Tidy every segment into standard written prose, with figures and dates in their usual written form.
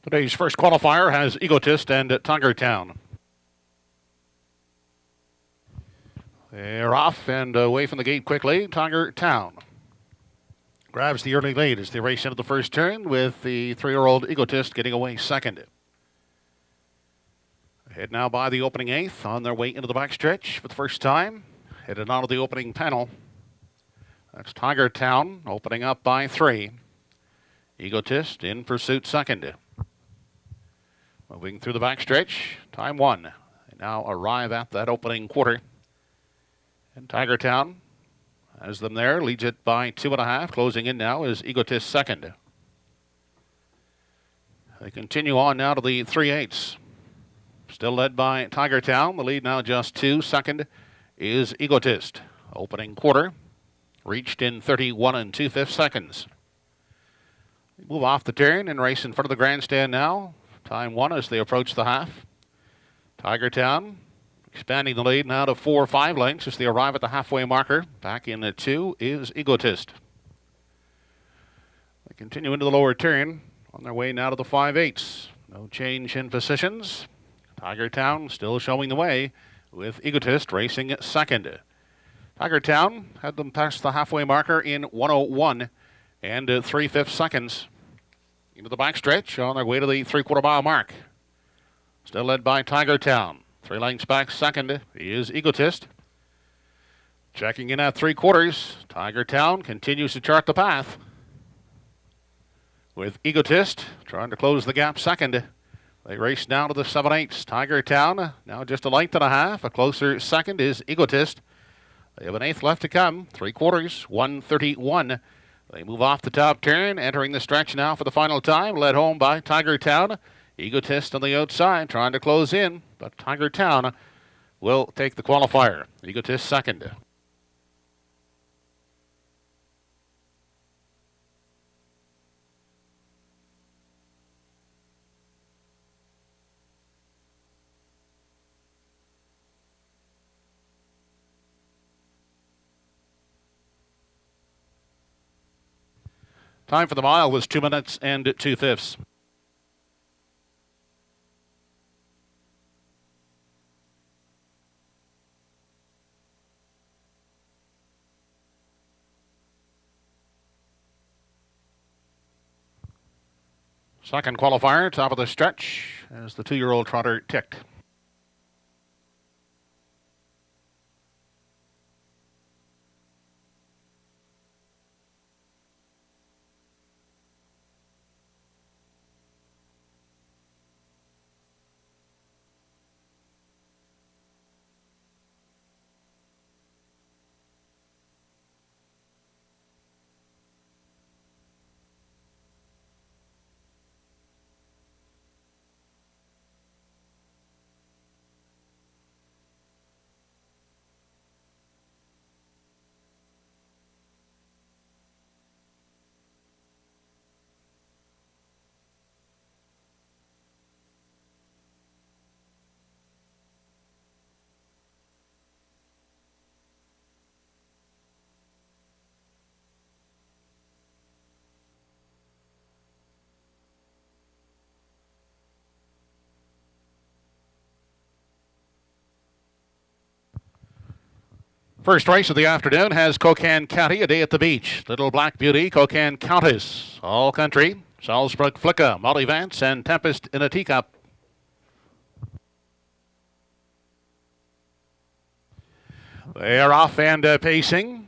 Today's first qualifier has Egotist and Tiger Town. They're off and away from the gate quickly. Tiger Town grabs the early lead as they race into the first turn, with the 3-year-old Egotist getting away second. Head now by the opening eighth, on their way into the backstretch for the first time. Headed onto the opening panel. That's Tiger Town opening up by 3. Egotist in pursuit second. Moving through the backstretch, time 1. They now arrive at that opening quarter. And Tiger Town has them there, leads it by 2.5. Closing in now is Egotist second. They continue on now to the 3/8. Still led by Tiger Town. The lead now just 2. Second is Egotist. Opening quarter reached in 31 2/5 seconds. They move off the turn and race in front of the grandstand now. Time 1 as they approach the half. Tiger Town expanding the lead now to 4 or 5 lengths as they arrive at the halfway marker. Back in at 2 is Egotist. They continue into the lower turn on their way now to the 5/8. No change in positions. Tiger Town still showing the way with Egotist racing second. Tiger Town had them past the halfway marker in 1:01 and 3/5 seconds. Into the backstretch on their way to the 3/4 mile mark. Still led by Tiger Town. 3 lengths back second is Egotist. Checking in at 3/4. Tiger Town continues to chart the path, with Egotist trying to close the gap second. They race now to the 7/8. Tiger Town now just a length and a half. A closer second is Egotist. They have an eighth left to come. 3/4, 1:31. They move off the top turn, entering the stretch now for the final time. Led home by Tiger Town. Egotist on the outside, trying to close in, but Tiger Town will take the qualifier. Egotist second. Time for the mile was 2 minutes and 2/5. Second qualifier, top of the stretch, as the 2-year-old trotter ticked. First race of the afternoon has Cocan County, A Day at the Beach. Little Black Beauty, Cocan Countess, All Country, Salzburg Flicka, Molly Vance, and Tempest in a Teacup. They are off and pacing.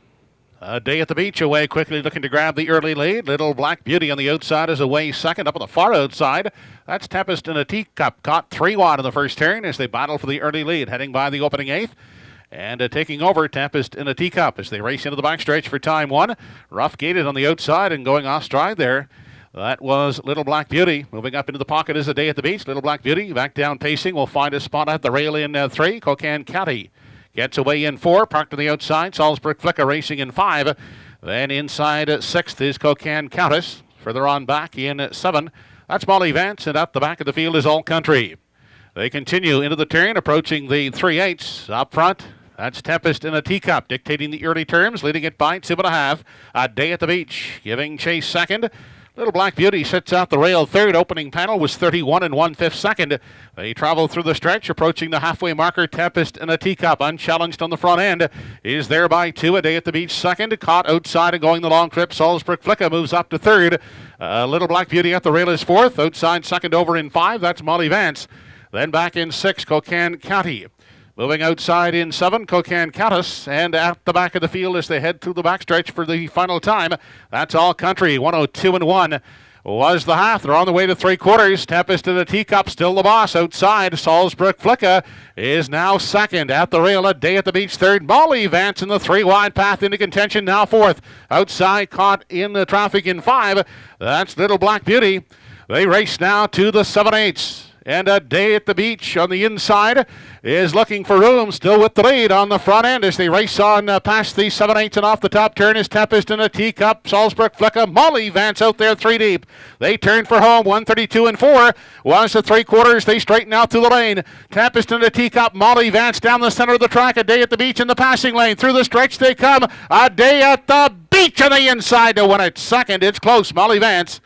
A Day at the Beach away quickly, looking to grab the early lead. Little Black Beauty on the outside is away second. Up on the far outside, that's Tempest in a Teacup. Caught 3 wide in the first turn as they battle for the early lead, heading by the opening eighth. And taking over, Tempest in a Teacup as they race into the backstretch for time 1. Rough gated on the outside and going off stride there. That was Little Black Beauty. Moving up into the pocket is A Day at the Beach. Little Black Beauty back down pacing. Will find a spot at the rail in 3. Cocan County gets away in 4. Parked on the outside. Salzburg Flicka racing in 5. Then inside 6th is Cocan Countess. Further on back in 7. That's Molly Vance. And at the back of the field is All Country. They continue into the turn, approaching the 3/8. Up front, that's Tempest in a Teacup, dictating the early terms, leading it by 2.5. A Day at the Beach, giving chase second. Little Black Beauty sits out the rail third. Opening panel was 31 and 1/5 second. They travel through the stretch, approaching the halfway marker. Tempest in a Teacup, unchallenged on the front end, is there by 2. A Day at the Beach second. Caught outside and going the long trip. Salzburg Flicka moves up to third. Little Black Beauty at the rail is fourth. Outside second over in 5. That's Molly Vance. Then back in 6, Cocan County. Moving outside in 7, Cocan Countess, and at the back of the field as they head through the backstretch for the final time. That's All Country. 102 and 1 was the half. They're on the way to 3/4. Tempest in a Teacup, still the boss outside. Salzburg Flicka is now second. At the rail, A Day at the Beach third. Molly Vance in the 3 wide path into contention, now fourth. Outside, caught in the traffic in 5. That's Little Black Beauty. They race now to the 7/8. And A Day at the Beach on the inside is looking for room, still with the lead on the front end as they race on past the 7/8 and off the top turn is Tempest in a Teacup. Salzburg Flicka, Molly Vance out there 3 deep. They turn for home, 132 and 4. Was the 3/4. They straighten out through the lane. Tempest in a Teacup, Molly Vance down the center of the track. A Day at the Beach in the passing lane. Through the stretch they come. A Day at the Beach on the inside to win it. Second, it's close. Molly Vance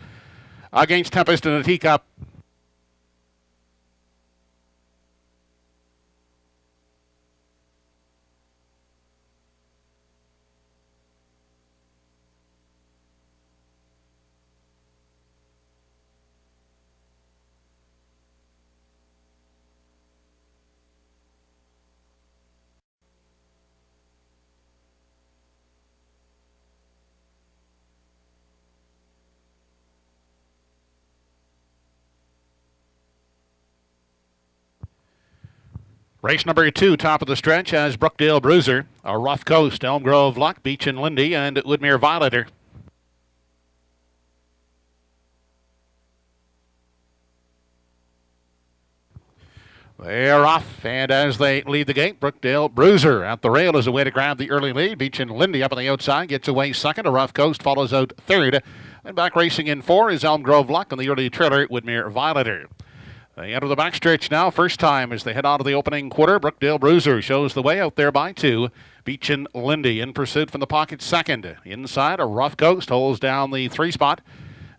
against Tempest in a Teacup. Race number 2, top of the stretch, has Brookdale Bruiser, a Rough Coast, Elm Grove Luck, Beach and Lindy, and Woodmere Violator. They're off, and as they lead the gate, Brookdale Bruiser at the rail is a way to grab the early lead. Beach and Lindy up on the outside, gets away second. A Rough Coast follows out third. And back racing in 4 is Elm Grove Luck on the early trailer, Woodmere Violator. They enter the backstretch now, first time as they head out of the opening quarter. Brookdale Bruiser shows the way out there by 2. Beach and Lindy in pursuit from the pocket second. Inside, a Rough Coast holds down the 3 spot.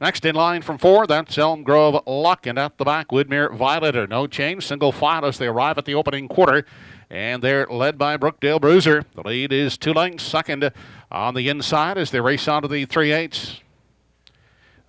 Next in line from 4, that's Elm Grove Luck, and at the back, Woodmere Violator. No change, single file as they arrive at the opening quarter, and they're led by Brookdale Bruiser. The lead is 2 lengths, second on the inside as they race on to the 3/8.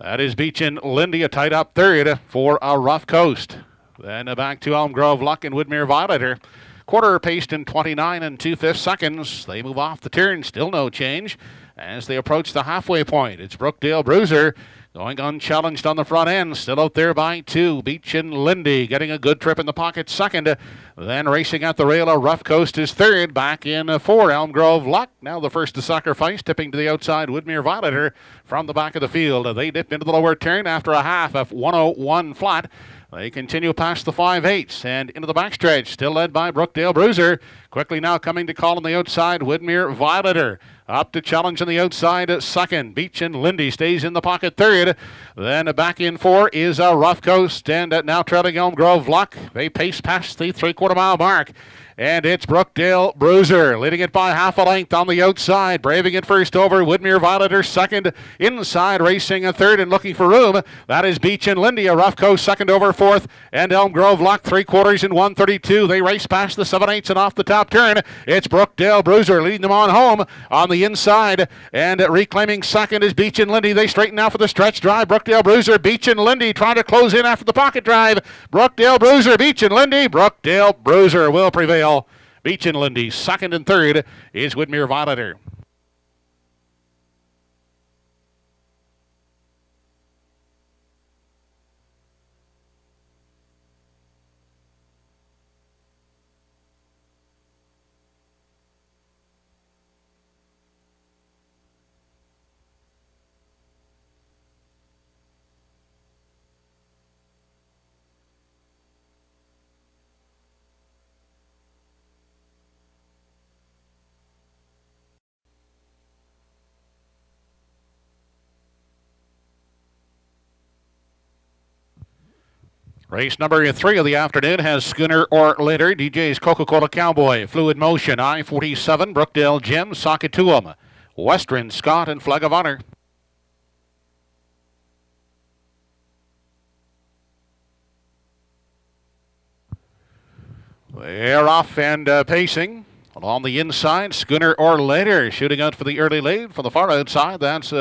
That is Beach and Lindy, a tied up third for a Rough Coast. Then back to Elm Grove Luck and Woodmere Violator. Quarter paced in 29 and 2/5 seconds. They move off the turn, still no change as they approach the halfway point. It's Brookdale Bruiser going unchallenged on the front end, still out there by 2. Beach and Lindy getting a good trip in the pocket second. Then racing at the rail, a Rough Coast is third. Back in 4, Elm Grove Luck. Now the first to sacrifice, tipping to the outside, Woodmere Violator from the back of the field. They dip into the lower turn after a half of 101 flat. They continue past the 5/8 and into the backstretch, still led by Brookdale Bruiser. Quickly now coming to call on the outside, Woodmere Violator. Up to challenge on the outside, second. Beach and Lindy stays in the pocket third. Then back in 4 is a Rough Coast, and now trailing Elm Grove Luck. They pace past the 3/4 mile mark. And it's Brookdale Bruiser leading it by half a length on the outside. Braving it first over. Woodmere Violator second. Inside racing a third and looking for room. That is Beach and Lindy. A Rough Coast second over fourth. And Elm Grove Luck 3/4 in 132. They race past the 7/8 and off the top turn. It's Brookdale Bruiser leading them on home on the inside. And reclaiming second is Beach and Lindy. They straighten out for the stretch drive. Brookdale Bruiser, Beach and Lindy trying to close in after the pocket drive. Brookdale Bruiser, Beach and Lindy. Brookdale Bruiser will prevail. Beach and Lindy second and third is Woodmere Violator. Race number 3 of the afternoon has Schooner or later. DJ's Coca-Cola Cowboy, Fluid Motion, I-47, Brookdale Jim, Sockatuum, Western Scott, and Flag of Honor. They're off and pacing. Along the inside, Schooner or Later shooting out for the early lead. From the far outside, that's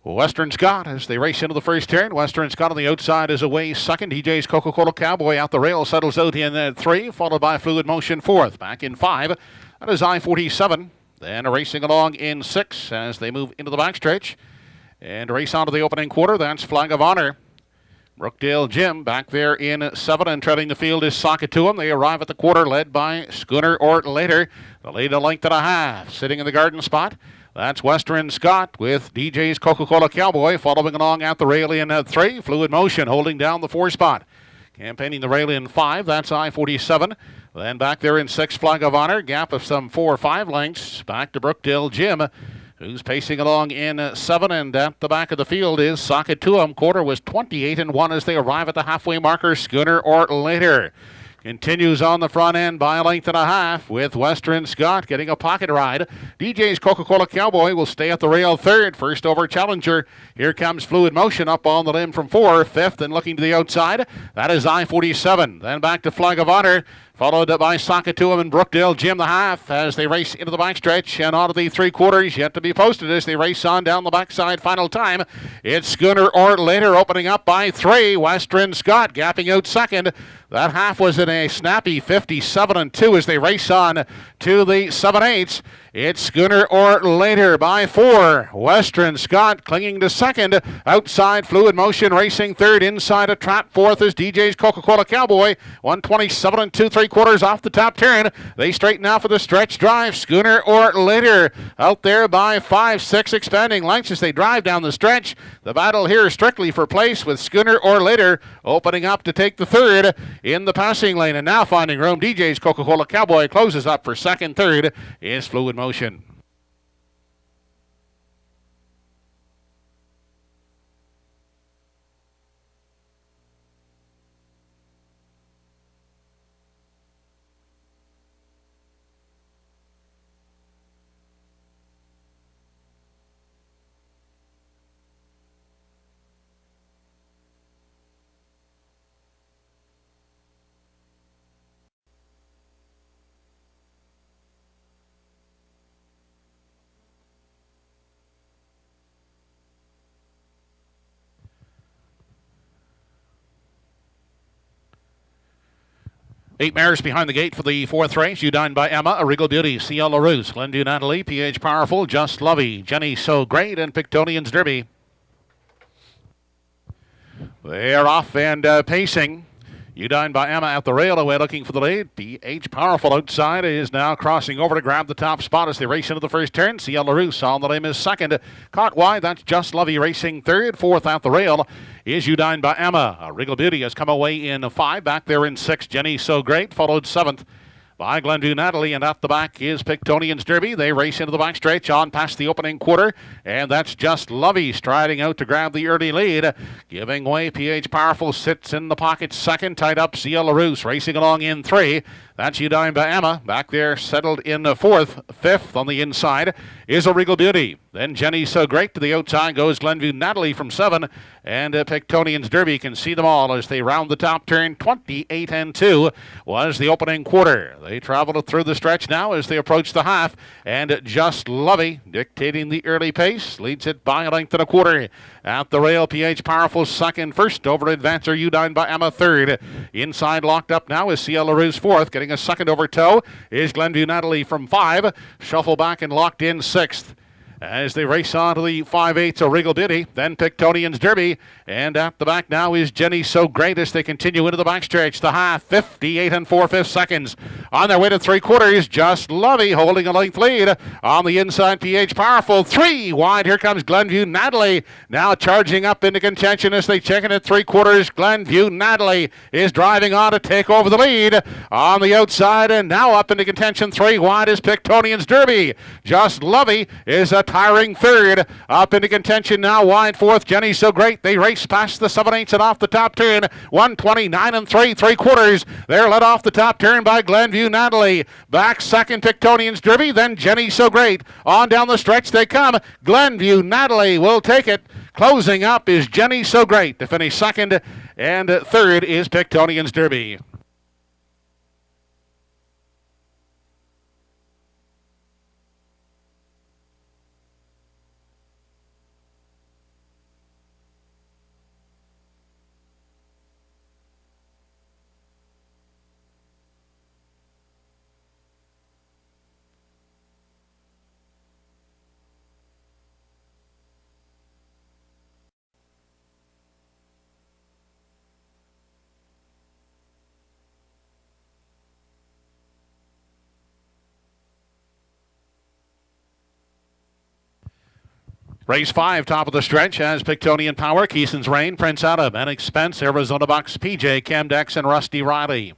Western Scott as they race into the first turn. Western Scott on the outside is away second. DJ's Coca-Cola Cowboy out the rail settles out in three, followed by Fluid Motion fourth. Back in five, that is I-47. Then racing along in six as they move into the backstretch. And race on to the opening quarter, that's Flag of Honor. Brookdale Jim back there in seven, and treading the field is Socket to him. They arrive at the quarter led by Schooner or Later. The lead a length and a half. Sitting in the garden spot, that's Western Scott with DJ's Coca-Cola Cowboy following along at the rail in three. Fluid Motion holding down the four spot. Campaigning the rail in five, that's I-47. Then back there in six, Flag of Honor. Gap of some 4 or 5 lengths. Back to Brookdale Jim, who's pacing along in seven, and at the back of the field is Socket to him. Quarter was 28-1 as they arrive at the halfway marker. Schooner or Later continues on the front end by a length and a half with Western Scott getting a pocket ride. DJ's Coca-Cola Cowboy will stay at the rail third. First over Challenger. Here comes Fluid Motion up on the limb from four. Fifth and looking to the outside. That is I-47. Then back to Flag of Honor, followed by Socket to him and Brookdale Jim the half as they race into the backstretch and onto the three quarters yet to be posted as they race on down the backside. Final time, it's Schooner or Later opening up by 3. Western Scott gapping out second. That half was in a snappy 57-2 as they race on to the 7/8. It's Schooner or Later by 4. Western Scott clinging to second. Outside Fluid Motion racing third. Inside a trap fourth is DJ's Coca-Cola Cowboy. 127 2/3 off the top turn. They straighten out for the stretch drive. Schooner or Later out there by 5, 6 expanding lengths as they drive down the stretch. The battle here strictly for place with Schooner or Later opening up to take the third in the passing lane. And now finding room, DJ's Coca-Cola Cowboy closes up for second. Third is Fluid Motion. Eight mares behind the gate for the fourth race. Udine by Emma, A Regal Beauty, C.L. LaRousse, Glendew Natalie, P.H. Powerful, Just Lovey, Jenny So Great, and Pictonian's Derby. They're off and pacing. Udine by Emma at the rail away looking for the lead. P.H. Powerful outside is now crossing over to grab the top spot as they race into the first turn. C.L. LaRousse on the limb is second. Caught wide, that's Just Lovey racing third. Fourth at the rail is Udine by Emma. A Regal Beauty has come away in 5. Back there in 6, Jenny So Great, followed 7th by Glendew Natalie, and at the back is Pictonian's Derby. They race into the backstretch on past the opening quarter, and that's Just Lovey striding out to grab the early lead. Giving way, P.H. Powerful sits in the pocket second, tied up C.L. LaRousse racing along in 3. That's Udine by Emma. Back there settled in 4th. 5th on the inside is A Regal Beauty. Then Jenny So Great to the outside goes Glendew Natalie from 7, and Pictonian's Derby can see them all as they round the top turn. 28-2 was the opening quarter. They travel through the stretch now as they approach the half, and Just Lovey dictating the early pace, leads it by a length and a quarter. At the rail, P.H. Powerful second, first over Advancer, Udine by Emma third. Inside locked up now is C.L. LaRousse fourth, getting a second over toe is Glendew Natalie from 5. Shuffle back and locked in 6th. As they race on to the 5/8, A Regal Beauty, then Pictonian's Derby, and at the back now is Jenny So Great as they continue into the backstretch. The half, 58 4/5 seconds. On their way to 3/4, Just Lovey holding a length lead. On the inside, P.H. Powerful, 3 wide. Here comes Glendew Natalie, now charging up into contention as they check in at 3/4. Glendew Natalie is driving on to take over the lead. On the outside, and now up into contention, 3 wide is Pictonian's Derby. Just Lovey is a tiring third. Up into contention now, wide fourth, Jenny So Great. They race past the 7/8 and off the top turn. 129 3/3. They're led off the top turn by Glendew Natalie. Back second, Pictonian's Derby, then Jenny So Great. On down the stretch they come. Glendew Natalie will take it. Closing up is Jenny So Great to finish second, and third is Pictonian's Derby. Race 5, top of the stretch, has Pictonian Power, Keeson's Reign, Prince Adam, and Expense, Arizona Bucks, PJ, Camdex, and Rusty Riley.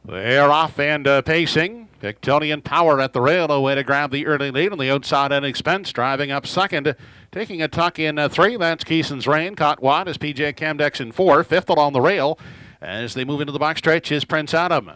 They're off and pacing. Pictonian Power at the rail, away to grab the early lead on the outside, and Expense driving up second. Taking a tuck in 3, that's Keeson's Reign. Caught wide is PJ Camdex in 4. Fifth along the rail as they move into the backstretch is Prince Adam.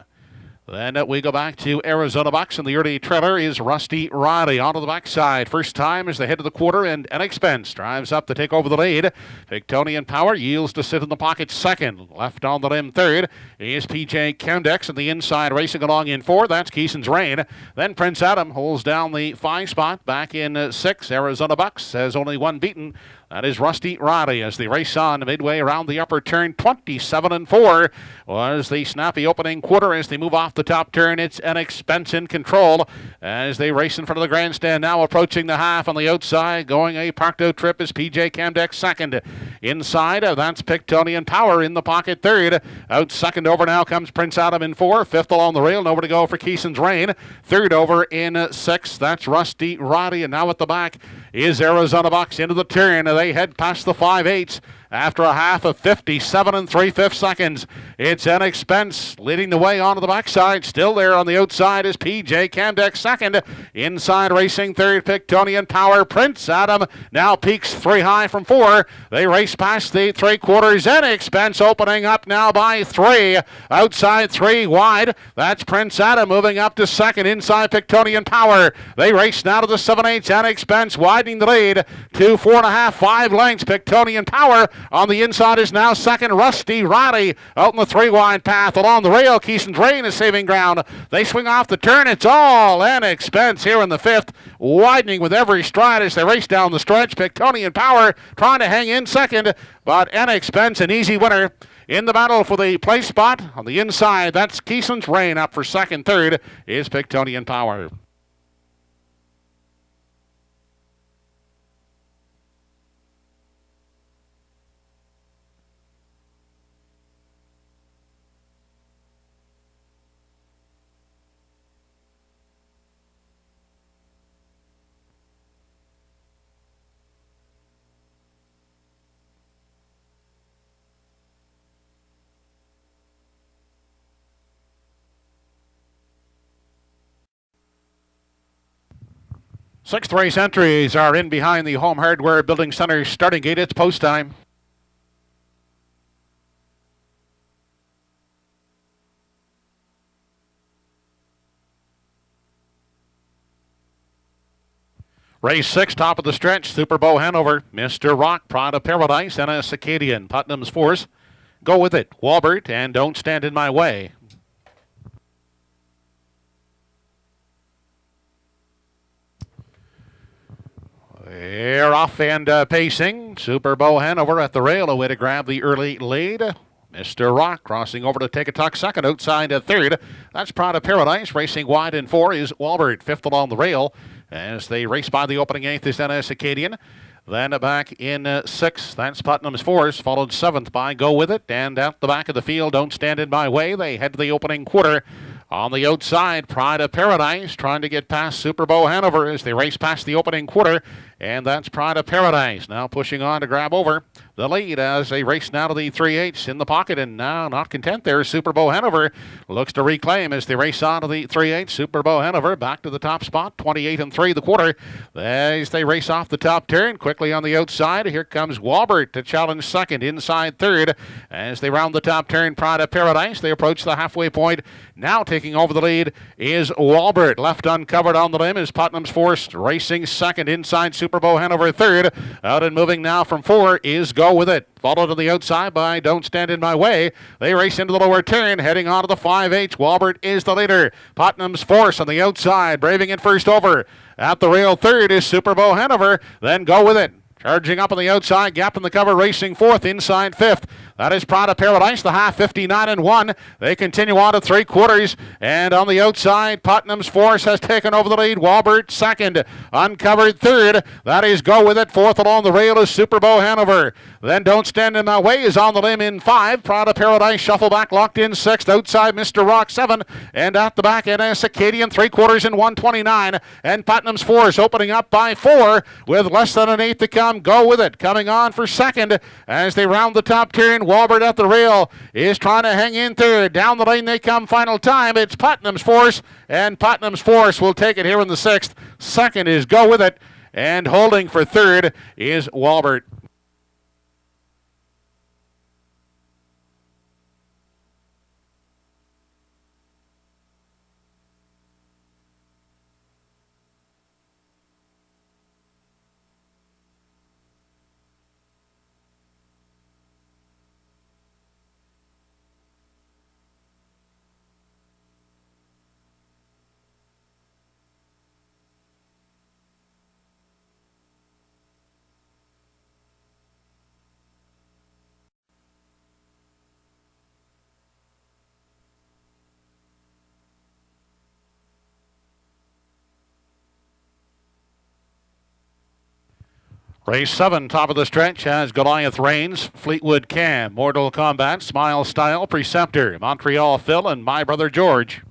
Then we go back to Arizona Bucks, and the early trailer is Rusty Riley onto the backside. First time as they head to the quarter, and an Expense drives up to take over the lead. Pictonian Power yields to sit in the pocket second. Left on the limb third is PJ Camdex, and the inside racing along in 4. That's Keeson's Reign. Then Prince Adam holds down the 5 spot. Back in 6, Arizona Bucks has only one beaten. That is Rusty Riley as they race on midway around the upper turn. 27-4 was the snappy opening quarter as they move off the top turn. It's an Expense in control as they race in front of the grandstand. Now approaching the half on the outside. Going a parked out trip is PJ Camdex second. Inside, that's Pictonian Power in the pocket third. Out second over now comes Prince Adam in 4. Fifth along the rail. Nowhere to go for Keeson's Reign. Third over in 6. That's Rusty Riley. And now at the back is Arizona Bucks into the turn. They head past the 5/8 after a half of 57 3/5 seconds. It's an Expense leading the way onto the backside. Still there on the outside is PJ Camdex second. Inside racing third, Pictonian Power. Prince Adam now peaks 3 high from 4. They race past the 3/4 and Expense opening up now by 3. Outside 3 wide. That's Prince Adam moving up to second. Inside Pictonian Power. They race now to the 7/8 and Expense widening the lead to 4.5, 5 lengths. Pictonian Power on the inside is now second. Rusty Riley out in the 3 wide path along the rail. Keeson's Reign is saving ground. They swing off the turn. It's all an Expense here in the 5th, widening with every stride as they race down the stretch. Pictonian Power trying to hang in second, but an Expense an easy winner. In the battle for the place spot on the inside, that's Keeson's Reign. Up for second. Third is Pictonian Power. Sixth race entries are in behind the Home Hardware Building Center starting gate. It's post time. Race 6, top of the stretch, Super Bow Hanover, Mr. Rock, Pride of Paradise, and a Circadian, Putnam's Force. Go with it, Walbert, and Don't Stand in My Way. They're off and pacing. Super Bow Hanover at the rail, away to grab the early lead. Mr. Rock crossing over to take a tuck second, outside at third. That's Pride of Paradise. Racing wide in 4 is Walbert, 5th along the rail. As they race by the opening 8th is then a Circadian. Then back in 6, that's Putnam's Force, followed 7th by Go With It. And at the back of the field, Don't Stand in My Way. They head to the opening quarter. On the outside, Pride of Paradise trying to get past Super Bow Hanover as they race past the opening quarter. And that's Pride of Paradise now pushing on to grab over the lead as they race now to the 3/8 in the pocket. And now, not content there, Super Bow Hanover looks to reclaim as they race on to the 3/8. Super Bow Hanover back to the top spot, 28 3 the quarter. As they race off the top turn, quickly on the outside, here comes Walbert to challenge second, inside third. As they round the top turn, Pride of Paradise, they approach the halfway point. Now taking over the lead is Walbert. Left uncovered on the limb is Putnam's Force, racing second, inside Super Bow Hanover third. Out and moving now from 4 is Go With It. Followed to the outside by Don't Stand in My Way. They race into the lower turn, heading on to the 5/8. Walbert is the leader. Putnam's Force on the outside, braving it first over. At the rail third is Super Bow Hanover. Then Go With It. Charging up on the outside, gap in the cover, racing fourth, inside fifth. That is Pride of Paradise, the half 59-1. They continue on to three quarters, and on the outside, Putnam's Force has taken over the lead. Walbert second, Uncovered third. That is Go With It. Fourth along the rail is Super Bow Hanover. Then Don't Stand in My Way is on the limb in five. Pride of Paradise shuffle back, locked in sixth. Outside Mr. Rock seven, and at the back it is Acadian, three quarters in 129. And Putnam's Force opening up by four with less than an eighth to come. Go With It coming on for second as they round the top turn. Walbert at the rail is trying to hang in third. Down the lane they come final time. It's Putnam's Force, and Putnam's Force will take it here in the sixth. Second is Go With It, and holding for third is Walbert. Race 7, top of the stretch, has Goliath Reigns, Fleetwood Cam, Mortal Kombat, Smile Style, Preceptor, Montreal Phil, and My Brother George.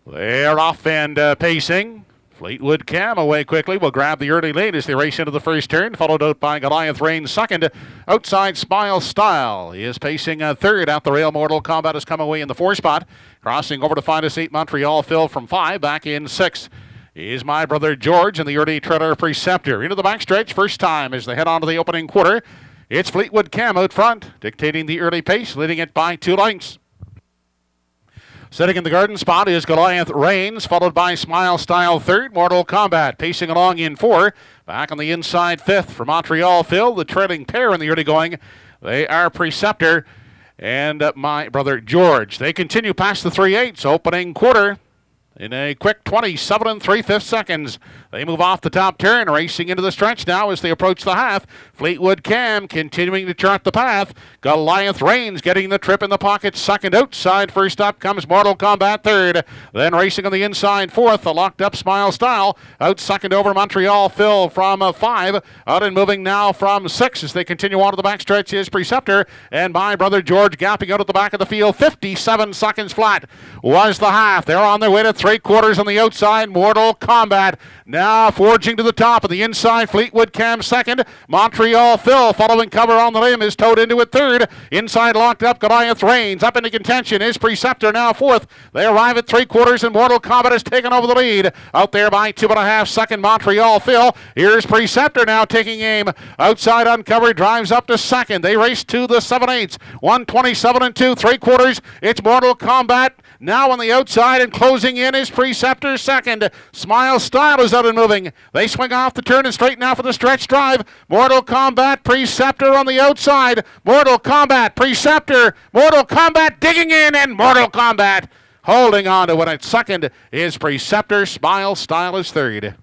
They're off and pacing. Fleetwood Cam away quickly will grab the early lead as they race into the first turn, followed out by Goliath Reigns second. Outside Smile Style. He is pacing third out the rail. Mortal Kombat has come away in the four spot. Crossing over to find a seat, Montreal Phil from five, back in six is My Brother George and the early treader Preceptor. Into the backstretch, first time as they head on to the opening quarter. It's Fleetwood Cam out front, dictating the early pace, leading it by 2 lengths. Sitting in the garden spot is Goliath Reigns, followed by Smile Style third. Mortal Kombat pacing along in four. Back on the inside fifth for Montreal Phil. The trailing pair in the early going, they are Preceptor and My Brother George. They continue past the 3/8, opening quarter in a quick 27 3/5 seconds. They move off the top turn, racing into the stretch now as they approach the half. Fleetwood Cam continuing to chart the path. Goliath Reigns getting the trip in the pocket second. Outside first up comes Mortal Kombat third. Then racing on the inside fourth, the locked up Smile Style. Out second over Montreal Phil from five. Out and moving now from six as they continue on to the backstretch is Preceptor. And My Brother George gapping out at the back of the field. 57 seconds flat was the half. They're on their way to three quarters on the outside. Mortal Kombat now forging to the top of the inside. Fleetwood Cam second. Montreal Phil following cover on the limb is towed into it third. Inside locked up Goliath Reigns. Up into contention is Preceptor now fourth. They arrive at three quarters and Mortal Kombat has taken over the lead. Out there by 2.5 second Montreal Phil. Here's Preceptor now taking aim. Outside Uncovered drives up to second. They race to the 7/8. 127 2 three quarters. It's Mortal Kombat now on the outside, and closing in is Preceptor second. Smile Style is out and moving. They swing off the turn and straight now for the stretch drive. Mortal Kombat, Preceptor on the outside. Mortal Kombat, Preceptor. Mortal Kombat digging in, and Mortal Kombat holding on to it. At second is Preceptor. Smile Style is third.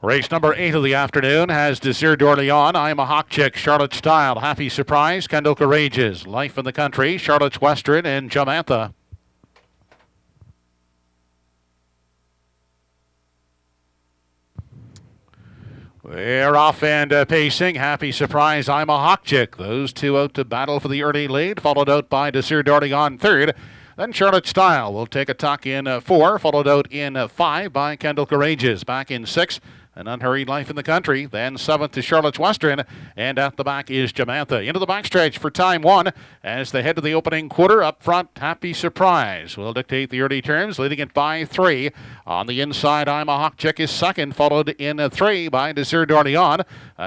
Race number 8 of the afternoon has Desir d'Orléans, I'm a Hawk Chick, Charlotte Style, Happy Surprise, Kendall Courageous, Life in the Country, Charlotte's Western, and Jamantha. They're off and pacing. Happy Surprise, I'm a Hawk Chick. Those two out to battle for the early lead, followed out by Desir d'Orléans third. Then Charlotte Style will take a tuck in 4, followed out in 5 by Kendall Courageous. Back in 6. An Unhurried Life in the Country. Then 7th to Charlotte's Western. And at the back is Jamantha. Into the backstretch for time 1 as they head to the opening quarter. Up front, Happy Surprise will dictate the early turns, leading it by 3. On the inside, I'm a Hawk Chick is second, followed in 3 by Desir d'Orléans.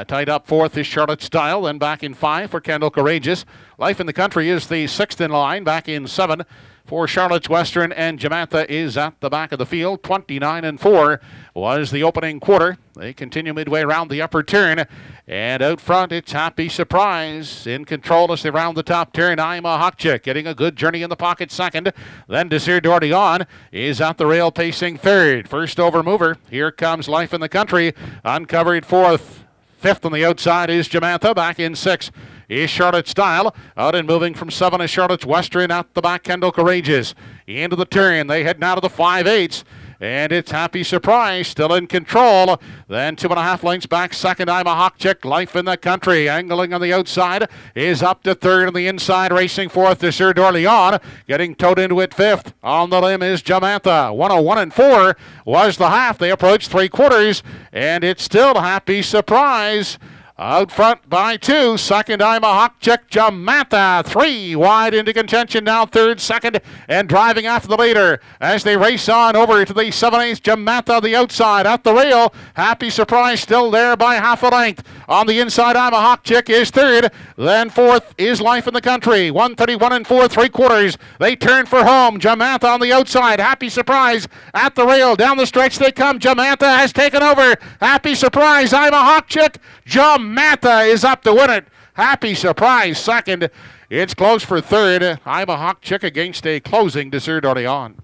Tied up 4th is Charlotte Style. Then back in 5 for Kendall Courageous. Life in the Country is the 6th in line. Back in 7 for Charlotte's Western, and Jamantha is at the back of the field. 29-4 was the opening quarter. They continue midway around the upper turn, and out front it's Happy Surprise in control as they round the top turn. I'm a Hawk Chick getting a good journey in the pocket second. Then Desir d'Orléans is at the rail pacing third. First over mover, here comes Life in the Country, uncovered fourth. Fifth on the outside is Jamantha. Back in 6 is Charlotte Style. Out and moving from 7 is Charlotte's Western. At the back, Kendall Courageous. Into the turn. They head now to the 5/8. And it's Happy Surprise still in control. Then 2.5 lengths back second. I'm a Hawk Chick. Life in the Country. Angling on the outside is up to third on the inside. Racing fourth to Desir d'Orléans. Getting towed into it fifth. On the limb is Jamantha. 101-4 was the half. They approach 3/4. And it's still Happy Surprise. Out front by 2. Second, I'm a Hawk Chick. Jamantha 3 wide into contention now. Third, second, and driving after the leader as they race on over to the 7/8. Jamantha the outside at the rail. Happy Surprise still there by half a length. On the inside, I'm a Hawk Chick is third. Then fourth is Life in the Country. 131-4 3/4. They turn for home. Jamantha on the outside. Happy Surprise at the rail. Down the stretch they come. Jamantha has taken over. Happy Surprise. I'm a Hawk Chick. Jamantha is up to win it. Happy Surprise second. It's close for third. I'm a Hawk Chick against a closing Desir d'Orléans.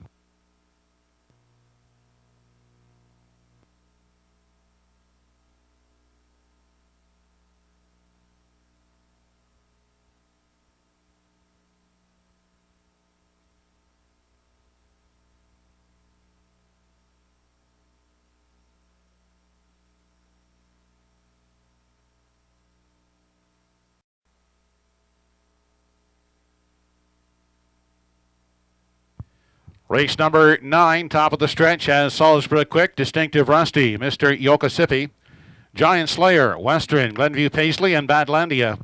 Race number 9, top of the stretch, has Salisbury Quick, Distinctive Rusty, Mr. Yokosipi, Giant Slayer, Western, Glenview Paisley, and Badlandia.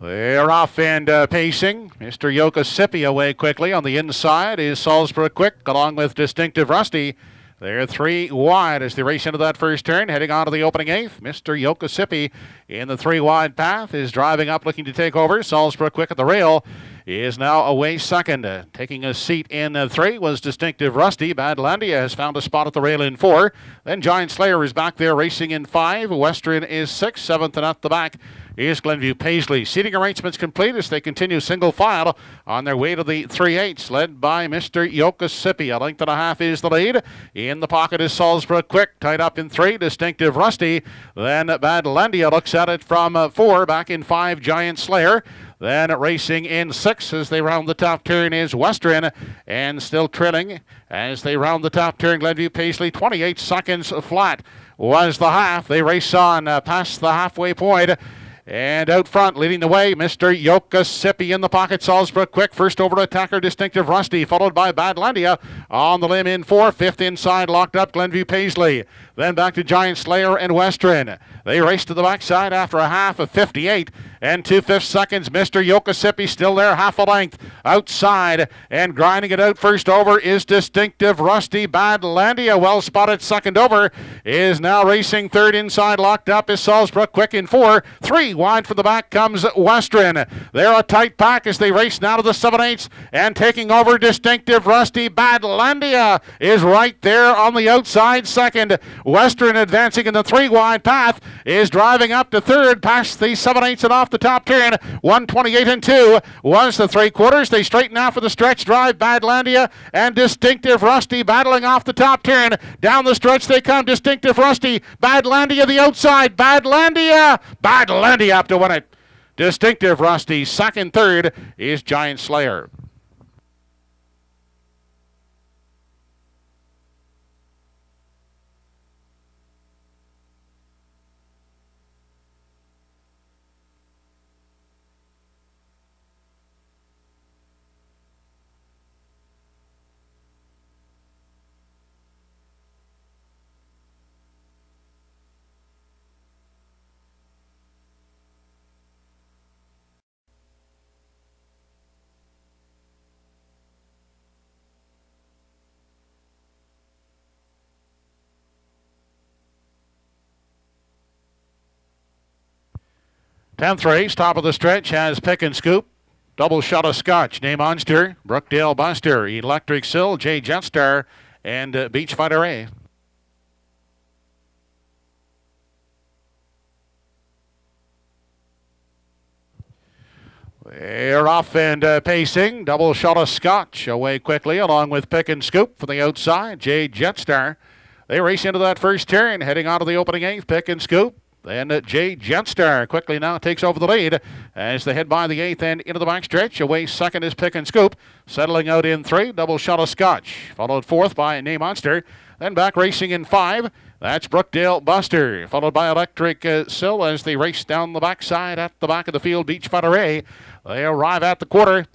They're off and pacing. Mr. Yokosipi away quickly. On the inside is Salisbury Quick, along with Distinctive Rusty. They're 3 wide as they race into that first turn, heading on to the opening 8th. Mr. Yokosipi in the 3 wide path is driving up, looking to take over. Salisbury Quick at the rail is now away second. Taking a seat in 3 was Distinctive Rusty. Badlandia has found a spot at the rail in 4. Then Giant Slayer is back there racing in 5. Western is 6. 7th and at the back is Glenview Paisley. Seating arrangements complete as they continue single file on their way to the 3/8, led by Mr. Yokosipi. 1.5 lengths is the lead. In the pocket is Salisbury Quick, tied up in 3, Distinctive Rusty. Then Badlandia looks at it from 4, back in 5, Giant Slayer. Then racing in 6 as they round the top turn is Western, and still trailing as they round the top turn, Glenview Paisley. 28 seconds flat was the half. They race on past the halfway point. And out front, leading the way, Mr. Yokosipi in the pocket. Salisbury Quick, first over attacker, Distinctive Rusty, followed by Badlandia. On the limb in 4, 5th inside, locked up, Glenview Paisley. Then back to Giant Slayer and Western. They race to the backside after a half of 58 and 2/5 seconds. Mr. Yokosipi still there, half a length outside, and grinding it out first over is Distinctive Rusty. Badlandia, well spotted second over, is now racing third inside, locked up is Salisbury Quick in 4. 3 wide from the back comes Western. They're a tight pack as they race now to the 7/8, and taking over Distinctive Rusty. Badlandia is right there on the outside second. Western advancing in the 3 wide path is driving up to third past the 7/8 and off the top turn. 128-2 was the 3/4. They straighten out for the stretch drive. Badlandia and Distinctive Rusty battling off the top turn. Down the stretch they come. Distinctive Rusty. Badlandia the outside. Badlandia up to win it. Distinctive Rusty. Second, third is Giant Slayer. 10th race, top of the stretch, has Pick and Scoop. Double Shot of Scotch, Name Monster, Brookdale Buster, Electric Sill, J Jetstar, and Beachfighter A. They're off and pacing. Double Shot of Scotch away quickly along with Pick and Scoop from the outside. J Jetstar. They race into that first turn, heading out of the opening 8th. Pick and Scoop. Then J Jetstar quickly now takes over the lead as they head by the 8th and into the backstretch. Away second is Pick and Scoop. Settling out in 3, Double Shot of Scotch. Followed 4th by Name Monster. Then back racing in 5. That's Brookdale Buster, followed by Electric Sill as they race down the backside at the back of the field. Beachfighter A. They arrive at the quarter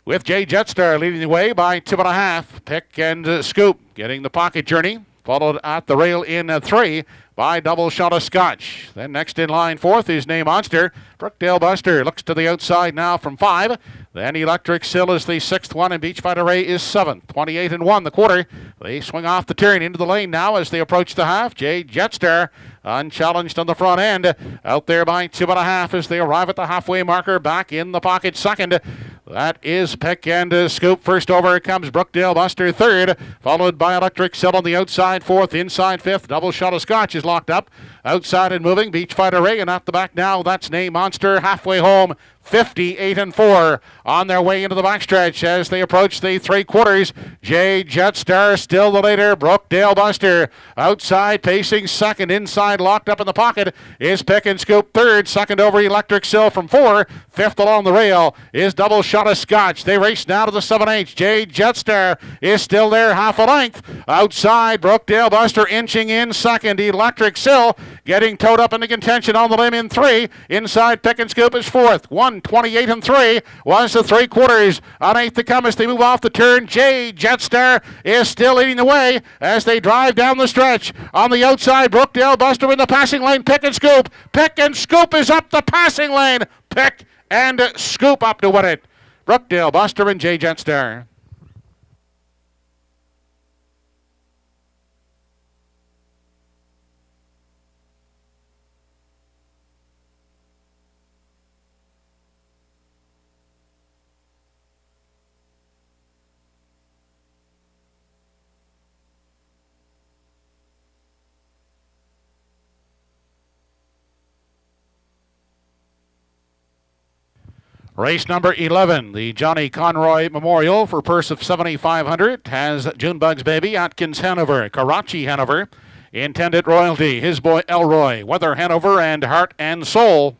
with J Jetstar leading the way by 2.5. Pick and Scoop getting the pocket journey. Followed at the rail in 3 by Double Shot of Scotch. Then next in line 4th is Name Monster. Brookdale Buster looks to the outside now from 5. Then Electric Sill is the 6th one, and Beachfighter A is 7th. 28-1 the quarter. They swing off the turn into the lane now as they approach the half. J Jetstar unchallenged on the front end. Out there by 2.5 as they arrive at the halfway marker. Back in the pocket second. That is Pick and Scoop. First over comes Brookdale Buster, 3rd, followed by Electric Sill on the outside, 4th, inside 5th. Double Shot of Scotch is locked up. Outside and moving, Beachfighter A, and at the back now, that's Name Monster, halfway home. 58-4 on their way into the backstretch as they approach the 3/4. J Jetstar still the leader. Brookdale Buster outside pacing second. Inside locked up in the pocket is Pick and Scoop 3rd. Second over Electric Sill from 4. 5th along the rail is Double Shot of Scotch. They race now to the 7/8. J Jetstar is still there half a length. Outside Brookdale Buster inching in 2nd. Electric Sill getting towed up into contention on the limb in 3. Inside Pick and Scoop is 4th. 1:28-3 was the 3/4. On 8th to come as they move off the turn. J Jetstar is still leading the way as they drive down the stretch. On the outside, Brookdale Buster in the passing lane. Pick and Scoop. Pick and Scoop is up the passing lane. Pick and Scoop up to win it. Brookdale Buster and J Jetstar. Race number 11, the Johnny Conroy Memorial for purse of $7,500 has Junebugs Baby, Atkins Hanover, Karachi Hanover, Intended Royalty, His Boy Elroy, Weather Hanover, and Heart and Soul.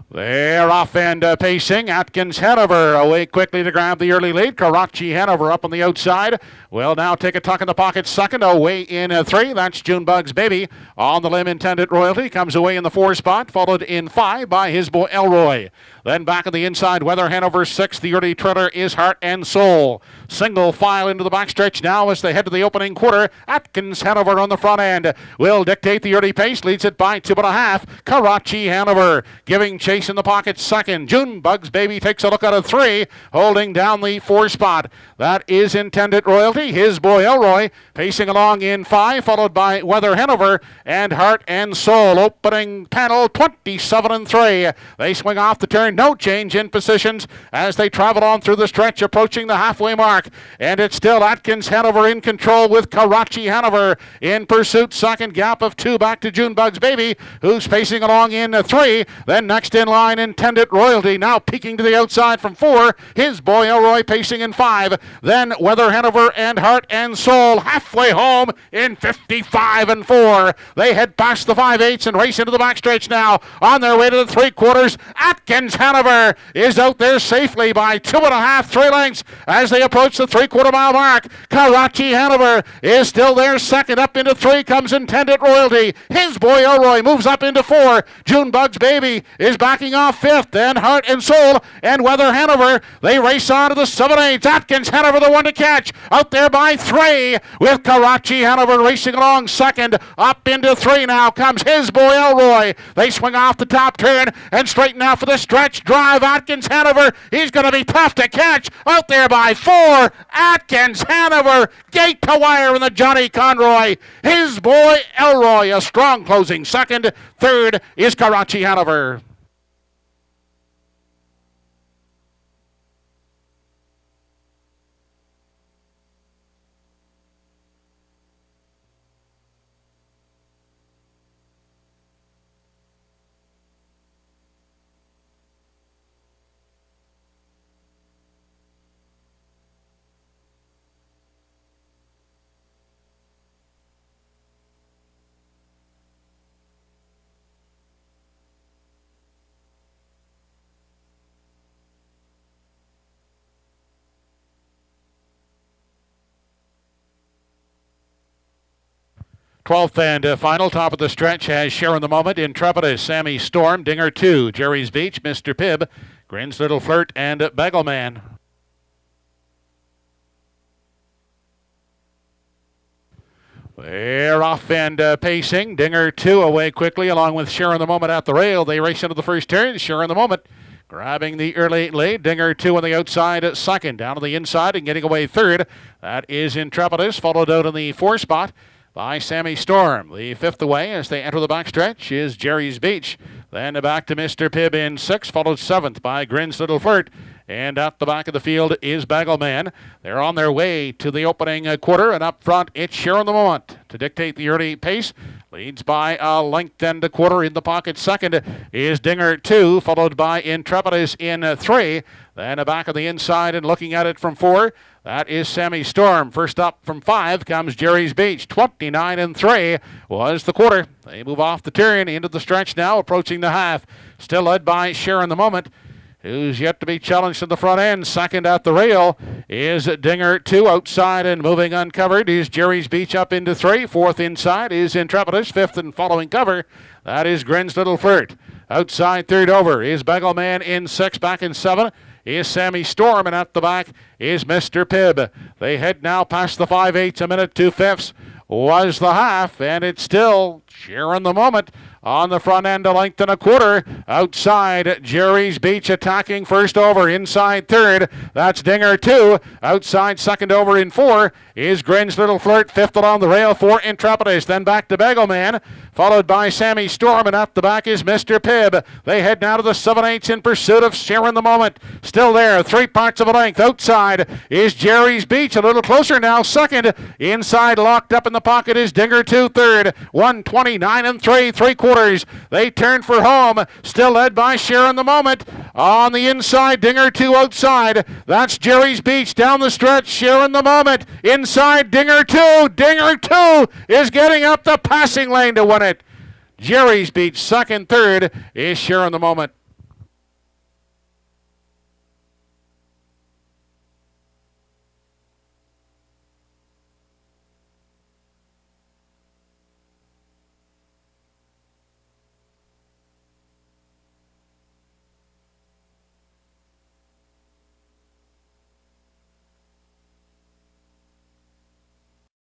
They're off and pacing. Atkins Hanover away quickly to grab the early lead. Karachi Hanover up on the outside. Will now take a tuck in the pocket second. Away in 3. That's Junebugs Baby. On the limb, Intended Royalty comes away in the 4 spot. Followed in 5 by His Boy Elroy. Then back on the inside, Weather Hanover 6th. The early trailer is Heart and Soul. Single file into the backstretch now as they head to the opening quarter. Atkins Hanover on the front end will dictate the early pace. Leads it by 2.5. Karachi Hanover giving chase in the pocket second. Junebugs Baby takes a look out of 3, holding down the 4 spot. That is Intended Royalty. His Boy Elroy pacing along in 5, followed by Weather Hanover and Heart and Soul. Opening panel 27-3. They swing off the turn. No change in positions as they travel on through the stretch, approaching the halfway mark. And it's still Atkins Hanover in control with Karachi Hanover in pursuit. Second, gap of 2 back to Junebugs Baby, who's pacing along in 3. Then next in line, Intended Royalty, now peeking to the outside from 4. His Boy Elroy pacing in 5. Then Weather Hanover and Heart and Soul halfway home in 55-4. They head past the 5/8 and race into the backstretch now. On their way to the 3/4. Atkins Hanover is out there safely by 2.5, 3 lengths as they approach the 3/4 mile mark. Karachi Hanover is still there second. Up into 3 comes Intended Royalty. His Boy Elroy moves up into 4. Junebugs Baby is back backing off fifth. Then Heart and Soul and Weather Hanover. They race on to the 7-8. Atkins Hanover the one to catch. Out there by 3 with Karachi Hanover racing along second. Up into 3 now comes His Boy Elroy. They swing off the top turn and straighten out for the stretch drive. Atkins Hanover, he's going to be tough to catch. Out there by 4. Atkins Hanover, gate to wire in the Johnny Conroy. His Boy Elroy, a strong closing second. Third is Karachi Hanover. Twelfth and final, top of the stretch has Sharon the Moment, Intrepidus, Sammy Storm, Dinger 2, Jerry's Beach, Mr. Pibb, Grin's Little Flirt, and Begelman. They're off and pacing. Dinger 2 away quickly along with Sharon the Moment at the rail. They race into the first turn. Sharon the Moment grabbing the early lead. Dinger 2 on the outside at second. Down to the inside and getting away third. That is Intrepidus, followed out in the 4 spot by Sammy Storm. The 5th away as they enter the backstretch is Jerry's Beach. Then back to Mr. Pibb in 6th, followed 7th by Grin's Little Flirt. And at the back of the field is Bagelman. They're on their way to the opening quarter, and up front it's Sharon the Moment to dictate the early pace. Leads by a length and a quarter. In the pocket second is Dinger 2, followed by Intrepidus in 3. Then back on the inside and looking at it from 4. That is Sammy Storm. First up from 5 comes Jerry's Beach. 29-3 was the quarter. They move off the turn into the stretch now, approaching the half. Still led by Sharon the Moment, who's yet to be challenged in the front end. Second at the rail is Dinger 2. Outside and moving uncovered is Jerry's Beach up into 3. 4th inside is Intrepidus. 5th and following cover, that is Grin's Little Flirt. Outside third over is Begelman in 6. Back in 7 is Sammy Storm, and at the back is Mr. Pibb. They head now past the 5/8, a minute 2/5 was the half, and it's still Sharon the Moment on the front end, a length and a quarter. Outside, Jerry's Beach attacking first over. Inside third, that's Dinger 2. Outside second over in 4 is Grin's Little Flirt. 5th along the rail for Intrepidus. Then back to Begelman, followed by Sammy Storm, and at the back is Mr. Pibb. They head now to the 7/8 in pursuit of Sharon the Moment. Still there, 3 parts of a length. Outside is Jerry's Beach, a little closer now. Second, inside locked up in the pocket is Dinger 2. Third, 129-3, 3/4. They turn for home, still led by Sharon the Moment. On the inside, Dinger 2 outside. That's Jerry's Beach down the stretch. Sharon the Moment inside, Dinger 2. Dinger 2 is getting up the passing lane to win it. Jerry's Beach second. Third is Sharon the Moment.